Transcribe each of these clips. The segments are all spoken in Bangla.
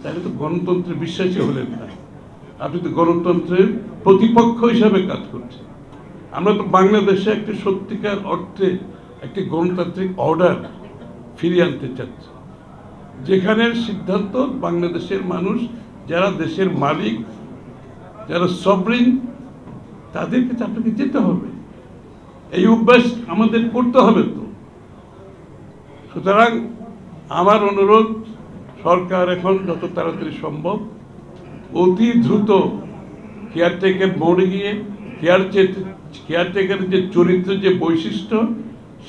তাহলে তো গণতন্ত্রে বিশ্বাসী হলেন না, আপনি তো গণতন্ত্রের প্রতিপক্ষ হিসাবে কাজ করছেন। আমরা তো বাংলাদেশে একটি সত্যিকার অর্থে একটি গণতান্ত্রিক অর্ডার ফিরিয়ে আনতে চাচ্ছি, যেখানে সিদ্ধান্ত বাংলাদেশের মানুষ, যারা দেশের মালিক, যারা সভরেন, তাদের কাছে আপনাকে যেতে হবে। এই অভ্যাস আমাদের করতে হবে। তো সুতরাং আমার অনুরোধ, সরকার এখন যত তাড়াতাড়ি সম্ভব অতি দ্রুত কেয়ারটেকার মোড়ে গিয়ে কেয়ারটেকারের যে চরিত্র, যে বৈশিষ্ট্য,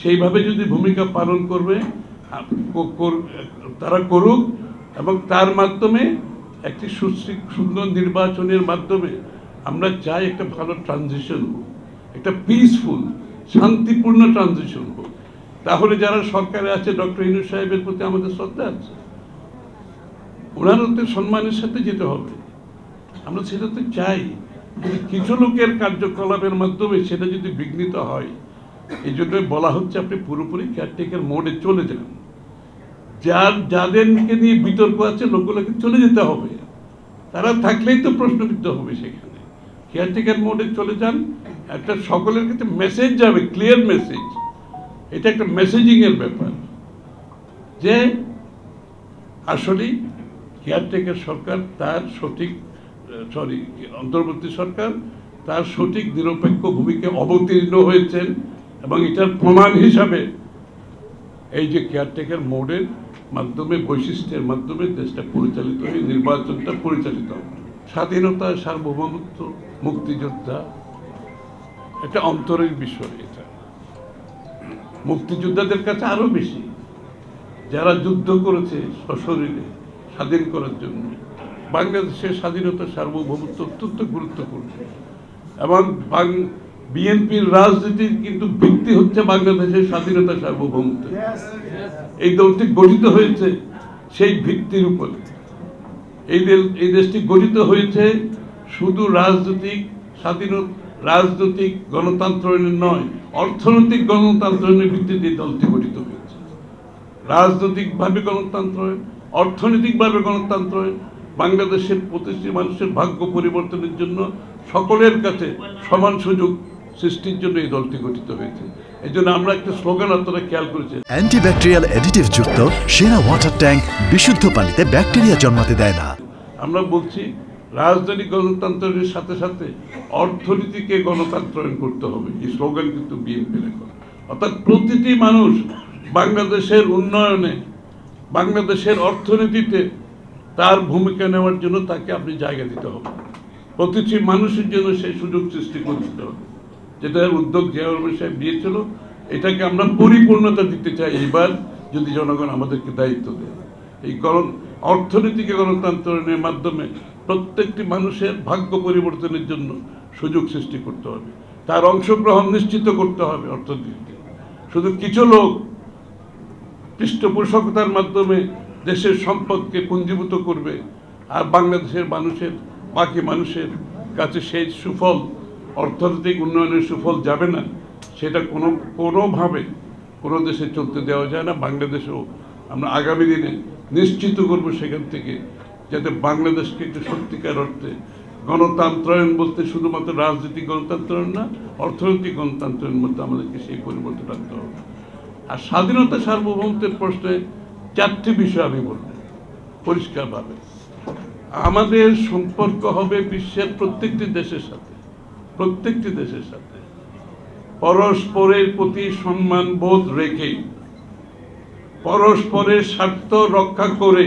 সেইভাবে যদি ভূমিকা পালন করবে তারা করুক, এবং তার মাধ্যমে একটি সুন্দর নির্বাচনের মাধ্যমে আমরা চাই একটা ভালো ট্রানজিশন হোক, একটা পিসফুল শান্তিপূর্ণ ট্রানজিশন হোক। তাহলে যারা সরকারে আছে, ডক্টর ইউনূস সাহেবের প্রতি আমাদের শ্রদ্ধা আছে, ওনারও তো সম্মানের সাথে যেতে হবে, আমরা সেটা তো চাই। কিছু লোকের কার্যকলাপের মাধ্যমে সেটা যদি বিঘ্নিত হয়, এই জন্য বলা হচ্ছে আপনি পুরোপুরি কেয়ারটেকার মোডে চলে যান। যাদেরকে নিয়ে বিতর্ক আছে লোকগুলোকে চলে যেতে হবে, তারা থাকলেই তো প্রশ্নবিদ্ধ হবে। সেখানে কেয়ারটেকার মোডে চলে যান, একটা সকলের কাছে মেসেজ যাবে, ক্লিয়ার মেসেজ। এটা একটা মেসেজিং এর ব্যাপার যে আসলেই কেয়ারটেকার সরকার তার অন্তর্বর্তী সরকার তার সঠিক নিরপেক্ষ ভূমিকায় অবতীর্ণ হয়েছেন, এবং এটার প্রমাণ হিসাবে এই যে কেয়ারটেকার মোডের মাধ্যমে, বৈশিষ্ট্যের মাধ্যমে দেশটা পরিচালিত হয়ে নির্বাচনটা পরিচালিত হবে। স্বাধীনতা, সার্বভৌমত্ব, মুক্তিযোদ্ধা একটা অন্তরের বিষয়। এটা মুক্তিযোদ্ধাদের কাছে আরো বেশি, যারা যুদ্ধ করেছে সশরীরে স্বাধীন করার জন্য। বাংলাদেশের স্বাধীনতা, সার্বভৌমত্ব অত্যন্ত গুরুত্বপূর্ণ, এবং বিএনপির রাজনীতির কিন্তু ভিত্তি হচ্ছে বাংলাদেশের স্বাধীনতা, সার্বভৌমত্ব। এই দলটি গঠিত হয়েছে সেই ভিত্তির উপরে। এই দেশটি গঠিত হয়েছে শুধু রাজনৈতিক গণতন্ত্রের নয়, অর্থনৈতিক গণতন্ত্রের ভিত্তিতে দলটি গঠিত হয়েছে। রাজনৈতিকভাবে গণতন্ত্রায়ন, অর্থনৈতিকভাবে গণতন্ত্রায়ন, বাংলাদেশের প্রতিটি মানুষের ভাগ্য পরিবর্তনের জন্য, সকলের কাছে সমান সুযোগ সৃষ্টির জন্য এই দলটি গঠিত হয়েছে। এই জন্য আমরা একটা স্লোগান আপনারা খেয়াল করেছেন, অ্যান্টিব্যাকটেরিয়াল অ্যাডিটিভ যুক্ত সেরা ওয়াটার ট্যাঙ্ক বিশুদ্ধ পানিতে ব্যাকটেরিয়া জন্মাতে দেয় না। আমরা বলছি রাজনৈতিক গণতন্ত্রের সাথে সাথে অর্থনীতিকে গণতন্ত্রায়ন করতে হবে। এই স্লোগান কিন্তু বিএনপির এখন, অর্থাৎ প্রতিটি মানুষ বাংলাদেশের উন্নয়নে, বাংলাদেশের অর্থনীতিতে তার ভূমিকা নেওয়ার জন্য তাকে আপনি জায়গা দিতে হবে। প্রতিটি মানুষের জন্য সেই সুযোগ সৃষ্টি করতে হবে, যেটা উদ্যোগ জিয়া রহমান সাহেব দিয়েছিল। এটাকে আমরা পরিপূর্ণতা দিতে চাই এইবার, যদি জনগণ আমাদেরকে দায়িত্ব দেয়। এই অর্থনীতিকে গণতন্ত্রের মাধ্যমে প্রত্যেকটি মানুষের ভাগ্য পরিবর্তনের জন্য সুযোগ সৃষ্টি করতে হবে, তার অংশগ্রহণ নিশ্চিত করতে হবে অর্থনীতিতে। শুধু কিছু লোক পৃষ্ঠপোষকতার মাধ্যমে দেশের সম্পদকে পুঞ্জীভূত করবে, আর বাংলাদেশের বাকি মানুষের কাছে সেই সুফল, অর্থনৈতিক উন্নয়নের সুফল যাবে না। সেটা কোনোভাবে কোনো দেশে চলতে দেওয়া যায় না। বাংলাদেশেও আমরা আগামী দিনে নিশ্চিত করব সেখান থেকে, যাতে বাংলাদেশকে একটু সত্যিকার অর্থে গণতন্ত্রায়ন বলতে শুধুমাত্র রাজনৈতিক গণতন্ত্রায়ন না, অর্থনৈতিক গণতন্ত্রের মধ্যে আমাদেরকে সেই পরিবর্তন আনতে হবে। আর স্বাধীনতা, সার্বভৌমত্বের প্রশ্নে চারটি বিষয় আমি বলব পরিষ্কারভাবে। আমাদের সম্পর্ক হবে বিশ্বের প্রত্যেকটি দেশের সাথে পরস্পরের প্রতি সম্মান বোধ রেখে, পরস্পরের স্বার্থ রক্ষা করে,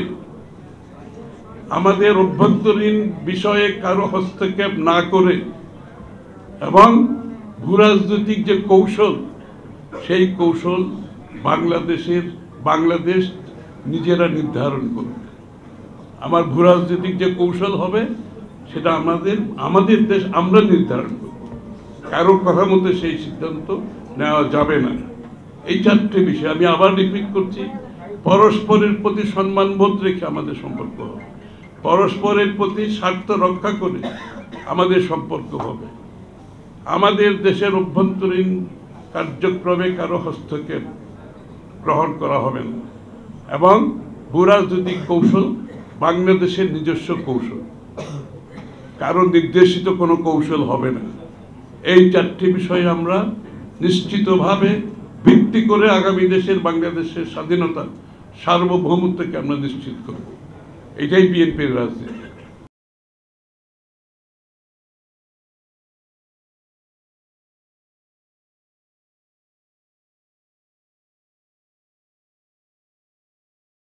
আমাদের অভ্যন্তরীণ বিষয়ে কারো হস্তক্ষেপ না করে, এবং ভূরাজনৈতিক যে কৌশল, সেই কৌশল বাংলাদেশ নিজেরা নির্ধারণ করবে। আমার ভূরাজনৈতিক যে কৌশল হবে সেটা আমাদের দেশ আমরা নির্ধারণ করব, কারো কথা মতো সেই সিদ্ধান্ত নেওয়া যাবে না। এই চারটি বিষয় আমি আবার রিপিট করছি। পরস্পরের প্রতি সম্মানবোধ রেখে আমাদের সম্পর্ক হবে, পরস্পরের প্রতি স্বার্থ রক্ষা করে আমাদের সম্পর্ক হবে, আমাদের দেশের অভ্যন্তরীণ কার্যক্রমে কারো হস্তক্ষেপ গ্রহণ করা হবে না, এবং ভূরাজনৈতিক কৌশল বাংলাদেশের নিজস্ব কৌশল, কারো নির্দেশিত কোনো কৌশল হবে না। এই চারটি বিষয়ে আমরা নিশ্চিতভাবে ভিত্তি করে আগামী দেশের বাংলাদেশের স্বাধীনতা সার্বভৌমত্বকে আমরা নিশ্চিত করব। এটাই বিএনপির রাজনীতি।